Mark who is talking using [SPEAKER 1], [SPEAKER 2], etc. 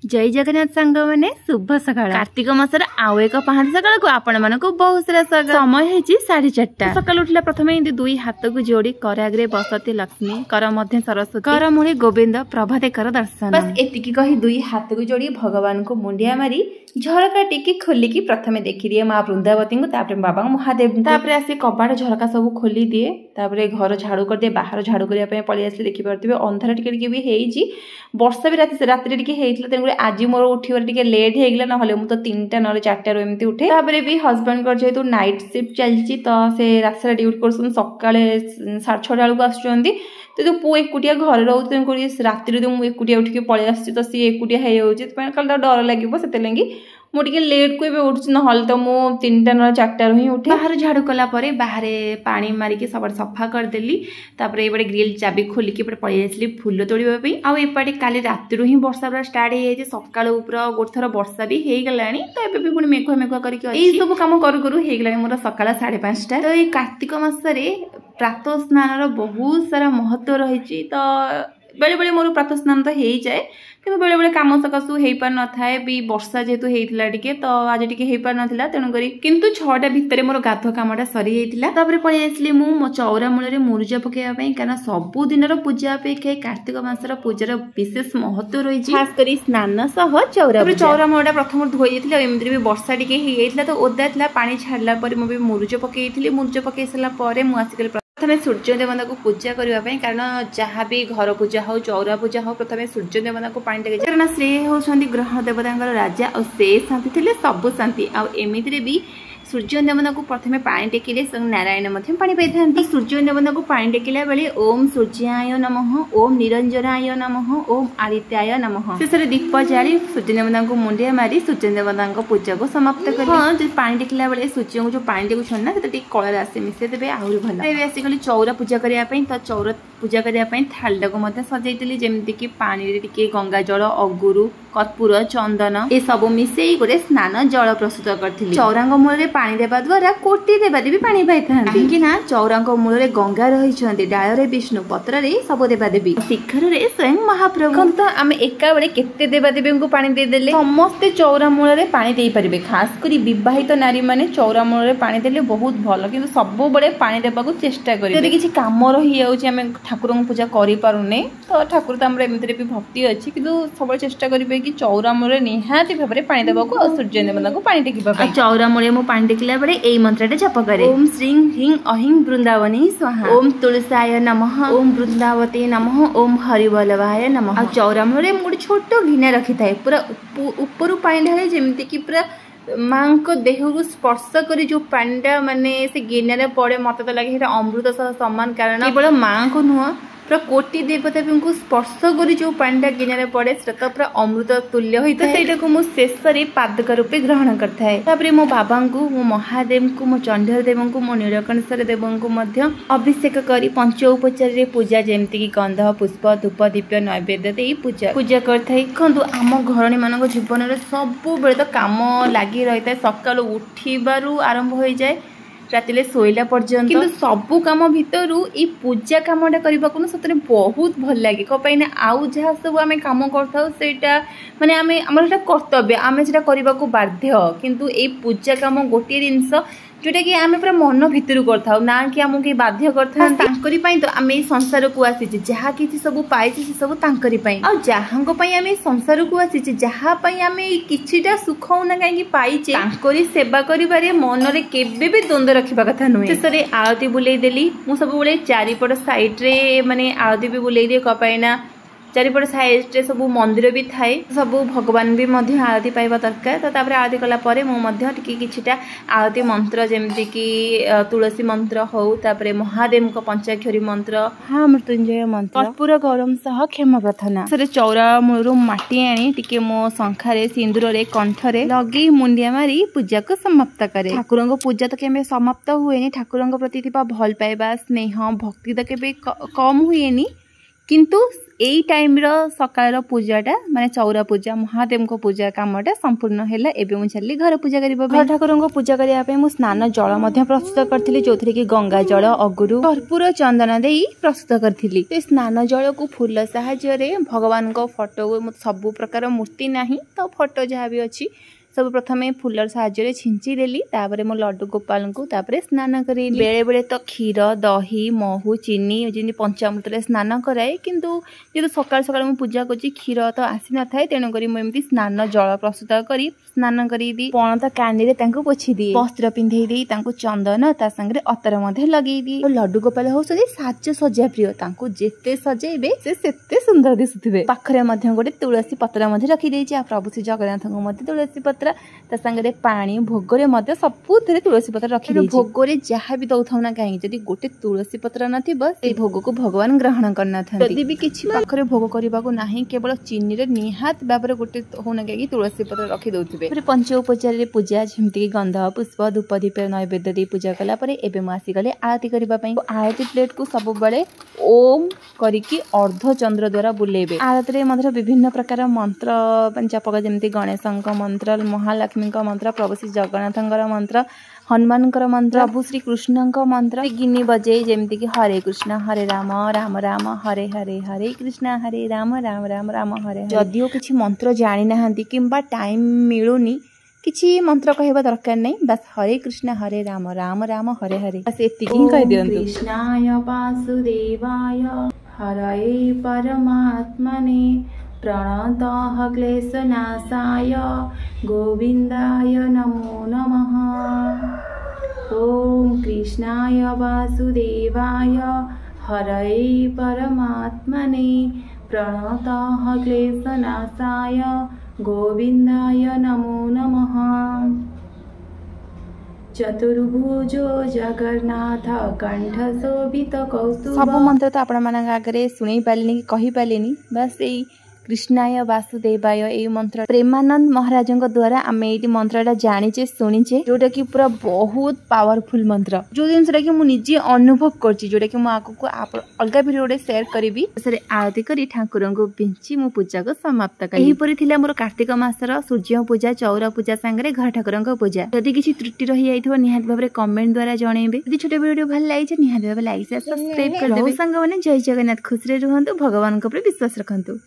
[SPEAKER 1] जय जगन्नाथ सांग मैंने शुभ सकाळ कार्तिक मासर आउ एक पहाड़ सकाळ को आपण मानक बहुत सारा स्वागत। समय है 4:30 सकाळ उठला प्रथम दुई हाथ को जोड़ी कर आगे बसती लक्ष्मी कर मध्य सरस्वती कर मूले गोविंद प्रभाते कर दर्शन बस एतिकी कही दुई हाथ को जोड़ी भगवान को मुंडिया मारी झरका टिकी खोलिकी प्रथमे देखी दिए माँ वृंदावती को तापर बाबा महादेव तापर आसी कबाड़ झरका सब खोली दिए तापर घर झाड़ू कर दिए बाहर झाड़ू करने पलि आसी देखी पारे अंधार टिके भी होइछि वर्षा भी राति टिके हेइतला तेन आज मोर उठिबार टिके लेट हेगला नहले मु तो 3टा नले 4टा रो एमती उठे तापर भी हस्बैंड कर जेतु नाइट शिफ्ट चलछि तो से रास्ता ड्यूटी करसन सकाळे 6:30 बेलू आसुचंदी तो पु एकुटिया घर रोज तेन राति मु एकुटिया उठिके पलि आछि तो सी एकुटिया हे होछि कल डर लागिबो सेते लंगी मु टिके लेट को उठुछि नहले तो मु 3टा न 4टा रो ही उठे बाहर झाड़ू कला परे बाहर पानी मारिके सब सफा कर देली तापर एबडे ग्रिल चाबी खोलिके एबडे पळि आसली फूल तोड़िबा पई आ एपटे काली राति रो ही वर्षा पूरा स्टार्ट हे जाय सकाळ ऊपर गोथर वर्षा भी हे गलानी तो एबे भी पुनी मेघ मेघ करके ए सब काम करू करू हे गलानी मोर सकाळ 5:30 तो ए कार्तिक मासरे प्रातः स्नान रो बहुत सारा महत्व रहिछि तो बेले बेले मोर प्रातः स्नान तो हे जाय कि बेले बेले कम सकाशु हो पार न थाए भी वर्षा जेहेतु होता टिके तो आज टिके हो पार नाला तेणुक किंतु 6टा भितर मोर गाध कामटा सरी जाता पलि आसली मो चौरा मूल मुरुज पकड़ापी कारण सबुदिन पूजा अपेक्षा कार्तिक मासर पूजार विशेष महत्व रही खास कर स्नान सह चौरा मूलटा प्रथम धोई एमती भी वर्षा टिके होता तो ओदा था पानी छाड़ा मुझे मुरुज पकई मुरुज पकई सारापर मुझे प्रथम सूर्य देवता को पूजा करने कारण जहाँ भी घर पूजा हो चौरा पूजा हो प्रथम सूर्य देवता को पानी टेक कारण से होती ग्रह देवता राजा और से शांति थे सबू शांति आमती भी सूर्य देवता को प्रथम पानी टेकिले नारायण पानी पाई सूर्य देवता को पानी टेकिला बेले ओम सूर्याय नमः ओम निरंजनाय नमः ओम आदित्याय नमः शेष दीप जाली सूर्य देवता को मुंडिया मारी सूर्य देवता पूजा को समाप्त कर जो पानी टेकिला बेले सूर्य को जो पानी टेकुछन ना तो कलर आसे मिसे देबे आहुरी भल आसिकली चौरा पूजा करने तो चौरा पूजा करने थालटा को सजाई जमीती कि पानी टिके गंगा जल अगुरु कर्पूर चंदन ए सब मिसई गोटे स्नान जल प्रस्तुत करी चौरांग मूल पानी देवा द्वारा कोटी देवादेवी भी पानी पाई कहीं चौरांग मूल गंगा रही डाଳରେ विष्णु पत्र सब देवादेवी शिखर रे स्वयं महाप्रभु तो आम एका बेले केते देवादेवी को पानी देदेले समस्ते चौरा मूल पानी दे पारे खास कर विवाहित नारी माने चौरा मूल पानी देले बहुत भल कि सब बड़े पानी देवा चेष्टा करें किसी कम रही जाए ठाकुर पूजा करें तो ठाकुर तो एमती भी भक्ति अच्छी कि सब चेष्टा करेंगे कि चौरा मूल निहाती भाव में पानी देवा सूर्य देवता को पानी टेकिबा चौरा मूल मु पानी टेकिला बेले एई मंत्रटे जप करे ओम श्रीं ह्रीं अहिं वृंदावनी स्वाहा ओम तुलसाय नमः ओम वृंदावती नमः ओम हरिवल्लभाय नमः आ चौरा मूल गोटे छोट गिना रखी थाए पूरा ऊपर पानी ढाले जेमती कि पूरा माँ को देह को स्पर्श कर जो पानीटा माने से गिनारे पड़े मत तो लगे अमृत सह सामान कारण केवल माँ को नुह पूरा कोटि देवदेवी को स्पर्श कर जो पानीटा गिनारे पड़े से पूरा अमृत तुल्य होता है सेटा को मु शेष पादक रूपे ग्रहण करता मो बाबा को मो महादेव को मो चंडीधर देव को मो नीलकंठेश्वर देव को अभिषेक कर पंचोपचार पूजा जमती कि गंध पुष्प धूप दीप नैवेद्य दे पूजा करते आम घरणी मान जीवन में सब बेले तो कम लगी रही है सकाल उठू आरंभ हो जाए रातिले सोइला पर्यंत किंतु सबु काम भितरु ई पूजा कामटा करबा को सतरे बहुत भल लागे कपाई ना आउ जहा सब आमे काम करथाउ सेटा माने आमे हमर कर्तव्य आमे सेटा करबा को बाध्य किंतु ए पूजा काम गोटे जिंस जोटा कि आमे पूरा मन भितर करथाउ ना कि हमके बाध्य करथा तांकरी पई तो आमे संसार को आसी जहा किछि सब पाइछि से सब तांकरी पई आ जहांको पई आमे संसार को आसी जहा पई आमे किछिटा सुख होना काई कि पाइछि तांकरी सेवा करिबारे मन रे केबे भी द्वंद्व रखिबा कथा नुहे शेषरे आरती बुलाई देली मु सब बोले चारिपट साइड रे माने आरती भी बुलाई दे कपाइना चारिपट साइड सब मंदिर भी थाए सब भगवान भी आरती पाइबा दरकार तो तापर आरती कला परे किछिटा आरती मंत्र जमती कि तुलसी मंत्र हो तापर महादेव को पंचाक्षरी मंत्र हाँ मृत्युंजय मंत्र कर्पूर गरम सह क्षमा प्रार्थना सरे चौरा मूल माटी आनी टिके मो शंखारे सिंदूर रे कंठरे लगी मुंडिया मारी पूजा को समाप्त करे ठाकुर को पूजा तो केबे समाप्त हुएनी ठाकुर प्रति भल पाइबा स्नेह भक्ति तो केबे कम हुएनी किंतु एई टाइम रो सकाळ पूजाटा माने चौरा पूजा महादेव को पूजा कामटा संपूर्ण हैला। एबे मु चली घर पूजा करिबा घर ठाकुर को पूजा करिया पे मु स्नान जल मध्य प्रस्तुत करथिली जोथरे कि गंगा जल अगुरु कर्पूर चंदन देई प्रस्तुत करथिली। ते स्नान जल को फूल सहाय्य रे भगवान को फोटो सब प्रकार मूर्ति नाही तो फोटो जहाँ भी अच्छी सब प्रथमे फूलर साहाय्य छिंची देली। तापरे मो लड्डू गोपाल को तापरे स्नान करी। बेले बेले तो क्षीर दही महू चीनी जिन पंचामृत स्नान कराए किंतु जेतु सकाळ सकाळ मु पूजा करछि क्षीर तो आसी न थाए तेणु करी मु एमती स्नान जल प्रस्तुत करी स्नान करी दी पणत कांडी रे तांको पोछि दी वस्त्र पिंधेई दी तांको चंदन ता संगे अतर मध्ये लगेई दी। लड्डू गोपाल होसदी साज सज्जा प्रिय तांको जेते सजेबे से सेते सुंदर दिसुथिबे। पाखरे मध्ये गोटे तुलसी पत्र मध्ये रखी देछि आ प्रभु श्री जगन्नाथ को मध्ये तुलसी पत्र ता संगे पानी भोगरे मध्ये सबुथिरे तुलसी पत्र रखी देछि। भोगरे जहाँ भी दउथौ ना काहे जदी गोटे तुलसी पत्र नथिबो ए भोग को भगवान ग्रहण करना थांती। जदी भी किछि पाखरे भोग करबा को नाही केवल चीनी रे निहात बाबरे गोटे होना काहे तुलसी पत्र रखी दउथिबे। पंच उपचार रे पूजा जेमती गंध पुष्प धूप दीप नैवेद्य दे पूजा कला परे एबे मु आसी गले आरती करबा पई। आरती प्लेट को सब बळे ओम करिकी अर्ध चंद्र द्वारा बुलेबे। आरती रे मधुर विभिन्न प्रकार मंत्र पंचपक जेमती गणेशंक मंत्र महालक्ष्मी मंत्र प्रभु श्री जगन्नाथंकर मंत्र हनुमान मंत्र प्रभु श्री कृष्ण मंत्र गिनी बजे जेमती कि हरे कृष्ण हरे राम राम राम हरे हरे हरे कृष्ण हरे राम राम राम राम हरे। जदिओ किछि मंत्र जानि नाहंती किंबा टाइम मिलुनी किछि मंत्र कहबा दरकार नहीं बस हरे कृष्ण हरे राम राम राम हरे हरे बस एतिकी ही कह दियंतु। कृष्णाय वासुदेवाय हरये परमात्मने प्रणतः क्लेशनाशाय गोविन्दाय नमो नमः। ओम कृष्णाय वासुदेवाय हरये परमात्मने प्रणतः क्लेशनाशाय गोविन्दाय नमो नमः। चतुर्भुजो जगन्नाथ कंठ शोभित कौस्तुभ। सब मंत्र तो आपण मानक आगे शुणी पालिनी कहि पालिनी बस यही कृष्णाय वासुदेवाय ए मंत्र प्रेमानंद महाराज द्वारा आम ये मंत्रटा जानीचे शुणीचे जोटा कि पूरा बहुत पावरफुल मंत्र जो जिनसा कि मुझे अनुभव करछि जोटा कि मुझे अलग वीडियो शेयर करी आरती करी ठाकुर को बिंची मो पूजा को समाप्त करी। मोर कार्तिक मासर सूर्य पूजा चौरा पूजा सांगे घर ठाकुर पूजा जदि किसी त्रुटि रही जाइथिबो निहाती भाबरे कमेंट द्वारा जणेबे। यदि छोटे वीडियो भल लागिছে निहाती भाबरे लाइक शेयर सब्सक्राइब कर देबे। सांग माने जय जगन्नाथ खुश रे रुहंतु भगवान को ऊपर विश्वास रखंतु।